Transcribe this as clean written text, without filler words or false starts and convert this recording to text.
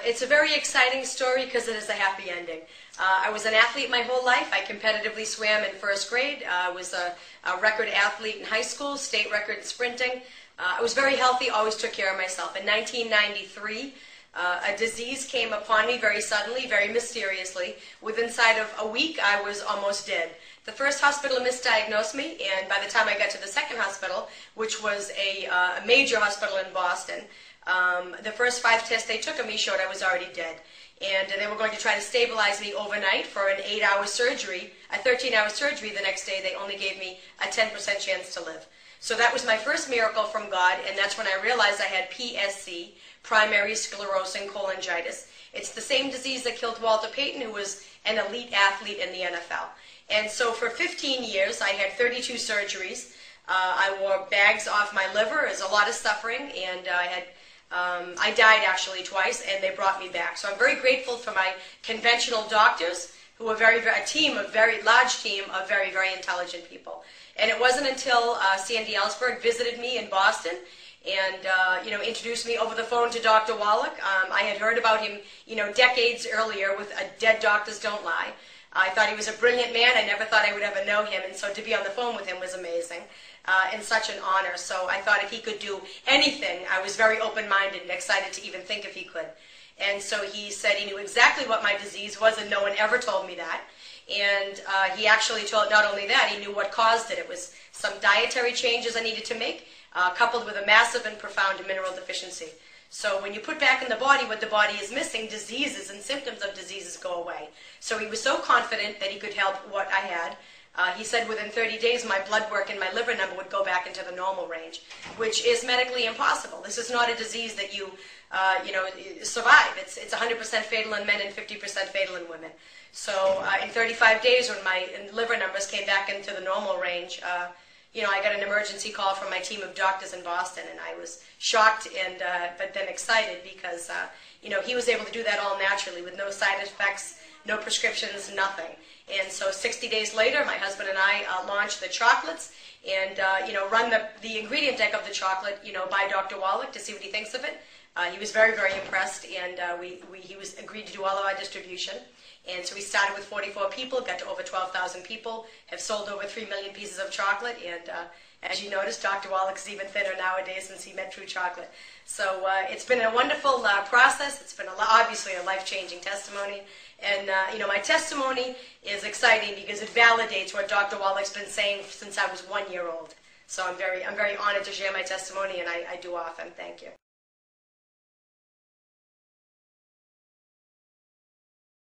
It's a very exciting story because it is a happy ending. I was an athlete my whole life. I competitively swam in first grade. I was a record athlete in high school, state record in sprinting. I was very healthy, always took care of myself. In 1993, a disease came upon me very suddenly, very mysteriously. Within inside of a week, I was almost dead. The first hospital misdiagnosed me, and by the time I got to the second hospital, which was a major hospital in Boston, the first 5 tests they took of me showed I was already dead. And they were going to try to stabilize me overnight for an 8-hour surgery, a 13-hour surgery. The next day, they only gave me a 10% chance to live. So that was my first miracle from God, and that's when I realized I had PSC, primary sclerosing cholangitis. It's the same disease that killed Walter Payton, who was an elite athlete in the NFL. And so for 15 years, I had 32 surgeries. I wore bags off my liver. It was a lot of suffering, and I died actually twice, and they brought me back. So I'm very grateful for my conventional doctors, who were very large team of very, very intelligent people. And it wasn't until Sandy Ellsberg visited me in Boston and introduced me over the phone to Dr. Wallach. I had heard about him, decades earlier with Dead Doctors Don't Lie. I thought he was a brilliant man. I never thought I would ever know him, and so to be on the phone with him was amazing and such an honor. So I thought if he could do anything, I was very open-minded and excited to even think if he could. And so he said he knew exactly what my disease was, and no one ever told me that. And he actually told not only that, he knew what caused it. It was some dietary changes I needed to make, coupled with a massive and profound mineral deficiency. So when you put back in the body what the body is missing, diseases and symptoms of diseases go away. So he was so confident that he could help what I had. He said within 30 days my blood work and my liver number would go back into the normal range, which is medically impossible. This is not a disease that you survive. It's 100% fatal in men and 50% fatal in women. So in 35 days, when my liver numbers came back into the normal range, I got an emergency call from my team of doctors in Boston, and I was shocked and but then excited because he was able to do that all naturally with no side effects, no prescriptions, nothing. And so 60 days later, my husband and I launched the chocolates and run the ingredient deck of the chocolate by Dr. Wallach to see what he thinks of it. He was very, very impressed, and he was agreed to do all of our distribution. And so we started with 44 people, got to over 12,000 people, have sold over 3 million pieces of chocolate, and as you noticed, Dr. Wallach's even thinner nowadays since he met True Chocolate. So it's been a wonderful process. It's been obviously a life-changing testimony. And my testimony is exciting because it validates what Dr. Wallach's been saying since I was 1 year old. So I'm very honored to share my testimony, and I do often. Thank you.